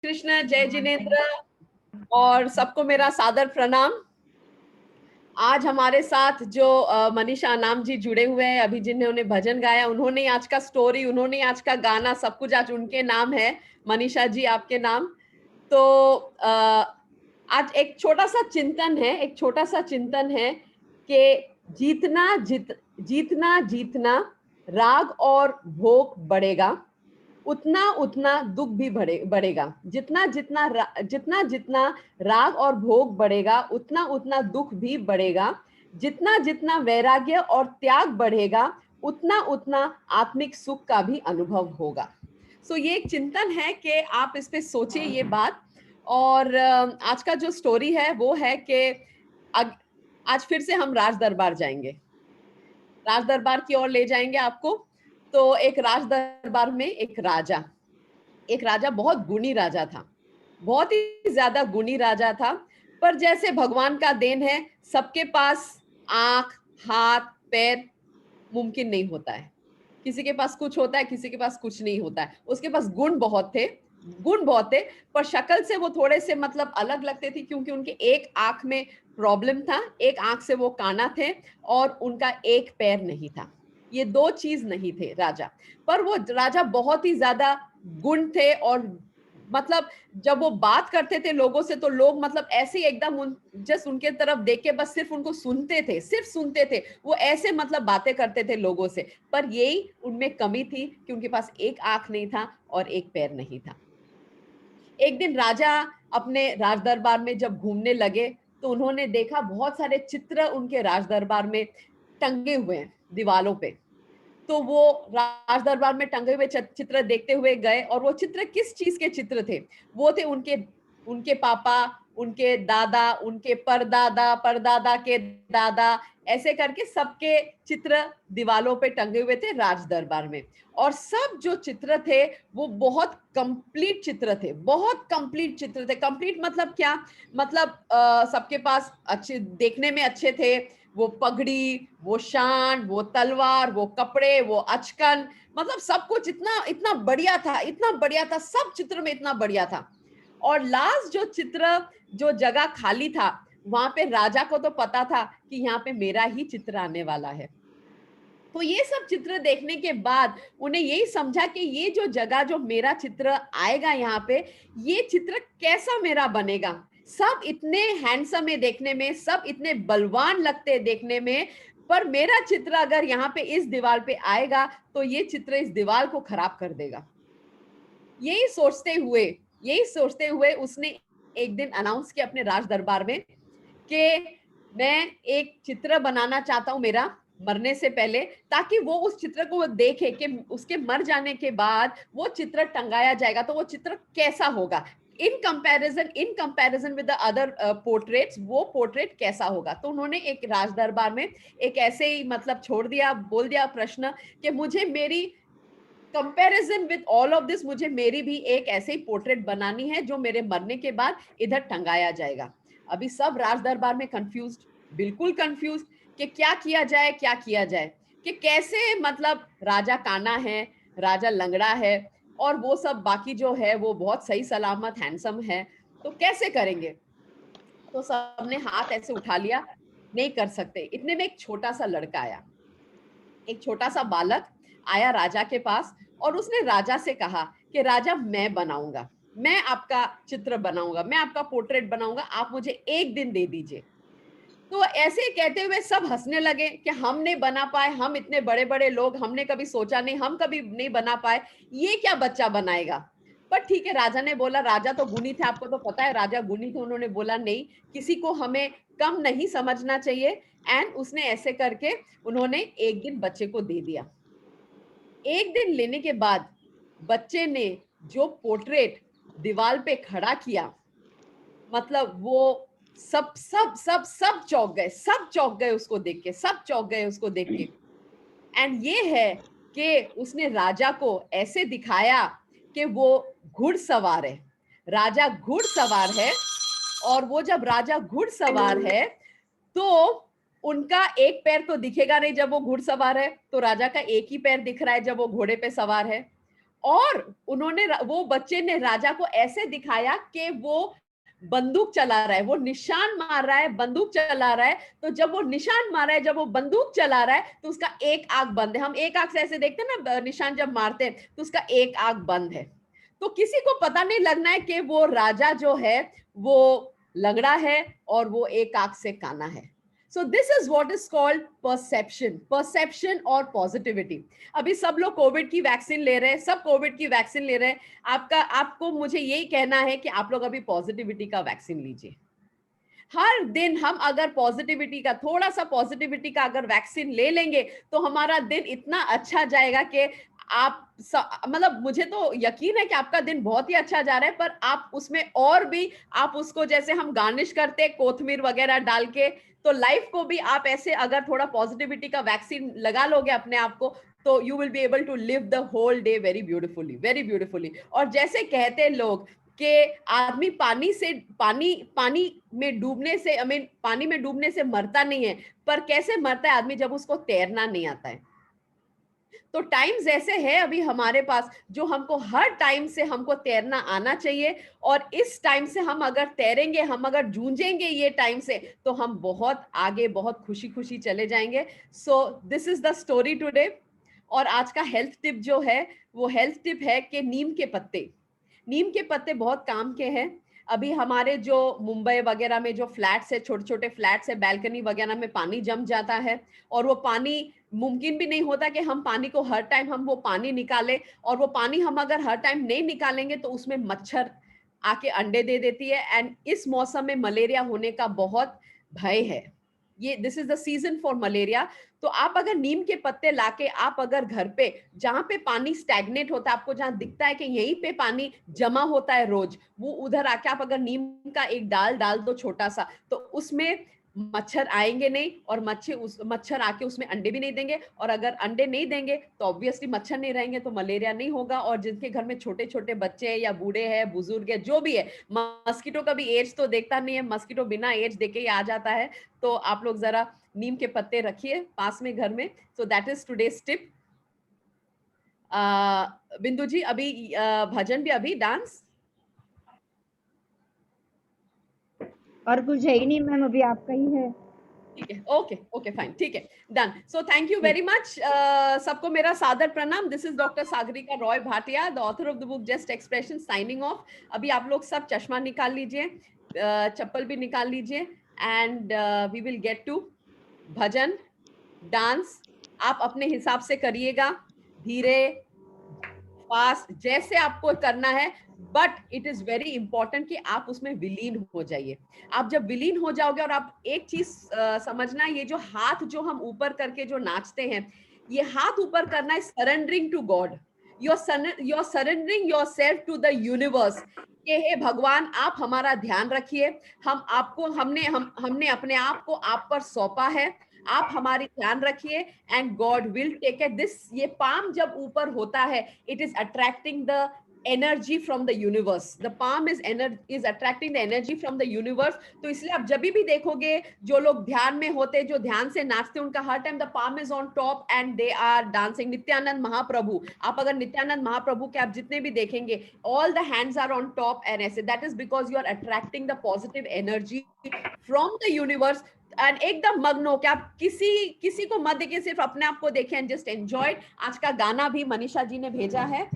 कृष्ण, जय जिनेन्द्र और सबको मेरा सादर प्रणाम। आज हमारे साथ जो मनीषा अनाम जी जुड़े हुए हैं, अभी जिन्होंने भजन गाया, उन्होंने आज का स्टोरी, उन्होंने आज का गाना, सब कुछ आज उनके नाम है। मनीषा जी आपके नाम। तो आज एक छोटा सा चिंतन है, कि जीतना जीतना राग और भोग बढ़ेगा, उतना उतना दुख भी बढ़ेगा। जितना जितना राग और भोग बढ़ेगा, उतना उतना दुख भी बढ़ेगा। जितना जितना वैराग्य और त्याग बढ़ेगा, उतना उतना आत्मिक सुख का भी अनुभव होगा। ये एक चिंतन है कि आप इस पे सोचिए ये बात। और आज का जो स्टोरी है वो है कि आज फिर से हम राज दरबार जाएंगे, राज दरबार की ओर ले जाएंगे आपको। तो एक राज दरबार में एक राजा बहुत गुणी राजा था, बहुत ही ज्यादा गुणी राजा था। पर जैसे भगवान का देन है, सबके पास आंख, हाथ, पैर मुमकिन नहीं होता है। किसी के पास कुछ होता है, किसी के पास कुछ नहीं होता है। उसके पास गुण बहुत थे, पर शक्ल से वो थोड़े से मतलब अलग लगते थे, क्योंकि उनके एक आंख में प्रॉब्लम था, एक आंख से वो काना थे और उनका एक पैर नहीं था। ये दो चीज नहीं थे राजा। पर वो राजा बहुत ही ज्यादा गुण थे, और मतलब जब वो बात करते थे लोगों से, तो लोग मतलब ऐसे ही एकदम जस्ट उनके तरफ देख के बस सिर्फ उनको सिर्फ सुनते थे। वो ऐसे मतलब बातें करते थे लोगों से। पर यही उनमें कमी थी कि उनके पास एक आंख नहीं था और एक पैर नहीं था। एक दिन राजा अपने राज दरबार में जब घूमने लगे, तो उन्होंने देखा बहुत सारे चित्र उनके राज दरबार में टंगे हुए हैं दीवालों पे। तो वो राज दरबार में टंगे हुए चित्र देखते हुए गए, और वो चित्र किस चीज के चित्र थे? वो थे उनके उनके पापा, उनके दादा, उनके परदादा, परदादा के दादा, ऐसे करके सबके चित्र दीवालों पे टंगे हुए थे राज दरबार में। और सब जो चित्र थे वो बहुत कंप्लीट चित्र थे, बहुत कंप्लीट चित्र थे। कंप्लीट मतलब क्या? मतलब सबके पास अच्छे, देखने में अच्छे थे। वो पगड़ी, वो शान, वो तलवार, वो कपड़े, वो अचकन, मतलब सब कुछ इतना इतना बढ़िया था, इतना बढ़िया था, सब चित्र में इतना बढ़िया था। और लास्ट जो चित्र, जो जगह खाली था, वहां पे राजा को तो पता था कि यहाँ पे मेरा ही चित्र आने वाला है। तो ये सब चित्र देखने के बाद उन्हें यही समझा कि ये जो जगह, जो मेरा चित्र आएगा यहाँ पे, ये चित्र कैसा मेरा बनेगा। सब इतने हैंडसम है देखने में, सब इतने बलवान लगते हैं देखने में, पर मेरा चित्र अगर यहाँ पे इस दीवार पे आएगा, तो ये चित्र इस दीवार को खराब कर देगा। यही सोचते हुए उसने एक दिन अनाउंस किया अपने राज दरबार में कि मैं एक चित्र बनाना चाहता हूं मेरा मरने से पहले, ताकि वो उस चित्र को देखे कि उसके मर जाने के बाद वो चित्र टंगाया जाएगा तो वो चित्र कैसा होगा, in comparison with the other portraits, वो पोर्ट्रेट कैसा होगा। तो उन्होंने एक राज दरबार में एक ऐसे ही मतलब छोड़ दिया, बोल दिया प्रश्न कि मुझे मेरी comparison with all of this, मुझे मेरी भी एक ऐसे ही पोर्ट्रेट बनानी है जो मेरे मरने के बाद इधर टंगाया जाएगा। अभी सब राज दरबार में कंफ्यूज्ड, बिल्कुल कंफ्यूज्ड कि क्या किया जाए, क्या किया जाए, कि कैसे मतलब राजा काना है, राजा लंगड़ा है, और वो सब बाकी जो है वो बहुत सही सलामत हैंडसम है, तो कैसे करेंगे। तो सबने हाथ ऐसे उठा लिया, नहीं कर सकते। इतने में एक छोटा सा लड़का आया, एक छोटा सा बालक आया राजा के पास, और उसने राजा से कहा कि राजा, मैं बनाऊंगा, मैं आपका चित्र बनाऊंगा, मैं आपका पोर्ट्रेट बनाऊंगा, आप मुझे एक दिन दे दीजिए। तो ऐसे कहते हुए सब हंसने लगे कि हम नहीं बना पाए, हम इतने बड़े बड़े लोग, हमने कभी सोचा नहीं, हम कभी नहीं बना पाए, ये क्या बच्चा बनाएगा। पर ठीक है, राजा ने बोला, राजा तो गुणी थे, आपको तो पता है राजा गुणी थे, उन्होंने बोला नहीं, किसी को हमें कम नहीं समझना चाहिए। एंड उसने ऐसे करके उन्होंने एक दिन बच्चे को दे दिया। एक दिन लेने के बाद बच्चे ने जो पोर्ट्रेट दीवार पे खड़ा किया, मतलब वो सब सब सब सब चौंक गए उसको देख के, सब चौंक गए उसको देख के। एंड ये है कि उसने राजा को ऐसे दिखाया कि वो घुड़सवार है, राजा घुड़सवार है। और वो जब राजा घुड़सवार है, तो उनका एक पैर तो दिखेगा नहीं जब वो घुड़सवार है, तो राजा का एक ही पैर दिख रहा है जब वो घोड़े पे सवार है। और उन्होंने, वो बच्चे ने राजा को ऐसे दिखाया कि वो बंदूक चला रहा है, वो निशान मार रहा है, बंदूक चला रहा है। तो जब वो निशान मार रहा है, जब वो बंदूक चला रहा है, तो उसका एक आंख बंद है। हम एक आंख से ऐसे देखते हैं ना, निशान जब मारते हैं तो उसका एक आंख बंद है। तो किसी को पता नहीं लगना है कि वो राजा जो है वो लंगड़ा है और वो एक आंख से काना है। So this is what is called perception, perception और पॉजिटिविटी। अभी सब लोग कोविड की वैक्सीन ले रहे हैं, सब कोविड की वैक्सीन ले रहे हैं। आपको मुझे यही कहना है कि आप लोग अभी पॉजिटिविटी का वैक्सीन लीजिए। हर दिन हम अगर पॉजिटिविटी का, थोड़ा सा पॉजिटिविटी का अगर वैक्सीन ले लेंगे तो हमारा दिन इतना अच्छा जाएगा कि आप मतलब मुझे तो यकीन है कि आपका दिन बहुत ही अच्छा जा रहा है, पर आप उसमें और भी आप उसको, जैसे हम गार्निश करते हैं कोथमीर वगैरह डाल के, तो लाइफ को भी आप ऐसे अगर थोड़ा पॉजिटिविटी का वैक्सीन लगा लोगे अपने आप को, तो you will be able to live the whole day very beautifully, very beautifully. और जैसे कहते हैं लोग कि आदमी पानी पानी में डूबने से, आई मीन पानी में डूबने से मरता नहीं है, पर कैसे मरता है आदमी, जब उसको तैरना नहीं आता है। तो टाइम्स ऐसे है अभी हमारे पास, जो हमको हर टाइम से हमको तैरना आना चाहिए। और इस टाइम से हम अगर तैरेंगे, हम अगर जूझेंगे ये टाइम से, तो हम बहुत आगे, बहुत खुशी खुशी चले जाएंगे। So this is the story today. और आज का हेल्थ टिप जो है, वो हेल्थ टिप है कि नीम के पत्ते, नीम के पत्ते बहुत काम के हैं। अभी हमारे जो मुंबई वगैरह में जो फ्लैट्स है, छोटे छोटे फ्लैट्स है, बैल्कनी वगैरह में पानी जम जाता है, और वो पानी मुमकिन भी नहीं होता कि हम पानी को हर टाइम हम वो पानी निकालें। और वो पानी हम अगर हर टाइम नहीं निकालेंगे तो उसमें मच्छर आके अंडे दे देती है, एंड इस मौसम में मलेरिया होने का बहुत भय है। ये this is the season for malaria. तो आप अगर नीम के पत्ते लाके आप अगर घर पे, जहां पे पानी स्टैग्नेट होता है, आपको जहां दिखता है कि यहीं पे पानी जमा होता है रोज, वो उधर आके आप अगर नीम का एक डाल दो छोटा सा, तो उसमें मच्छर आएंगे नहीं, और मच्छर आके उसमें अंडे भी नहीं देंगे। और अगर अंडे नहीं देंगे तो ऑब्वियसली मच्छर नहीं रहेंगे, तो मलेरिया नहीं होगा। और जिनके घर में छोटे छोटे बच्चे हैं या बूढ़े हैं, बुजुर्ग है, जो भी है, मस्कीटो का भी एज तो देखता नहीं है, मस्कीटो बिना एज देके ही आ जाता है। तो आप लोग जरा नीम के पत्ते रखिए पास में घर में। So that is today's tip. बिंदु जी, अभी भजन भी, अभी डांस? और कुछ है ही नहीं मैम, अभी आपका ही है। ठीक है, ओके ओके फाइन, ठीक है, done. So thank you very much सबको, मेरा सादर प्रणाम। This is doctor Sagarika Roy Bhatia, the author of the book just expression, signing off. अभी आप लोग सब चश्मा निकाल लीजिए, चप्पल भी निकाल लीजिए, and we will get to bhajan, dance. आप अपने हिसाब से करिएगा, धीरे, फास्ट, जैसे आपको करना है, but it is very important कि आप उसमें विलीन हो जाइए। आप जब विलीन हो जाओगे, और आप एक चीज समझना, ये जो हाथ जो हम ऊपर करके जो नाचते हैं, ये हाथ ऊपर करना है surrendering to God. you're surrendering yourself to the universe कि हे भगवान, आप हमारा ध्यान रखिए। हम आपको, हमने अपने आप को आप पर सौंपा है, आप हमारी ध्यान रखिए, and God will take care this. ये पाम जब ऊपर होता है, it is attracting the energy from the universe. The palm is attracting the energy from the universe. तो इसलिए आप जब भी देखोगे, जो लोग ध्यान में होते, जो ध्यान से नाचते, उनका हर time the palm is on top and they are dancing. Nityananda Mahaprabhu, आप अगर नित्यानंद महाप्रभु के आप जितने भी देखेंगे, all the hands are on top and ऐसे, that is because you are attracting the positive energy from the universe. And एकदम मग्न हो कि आप किसी को मत देखिए, सिर्फ अपने आप को देखें, एंड जस्ट एंजॉय। आज का गाना भी मनीषा जी ने भेजा है,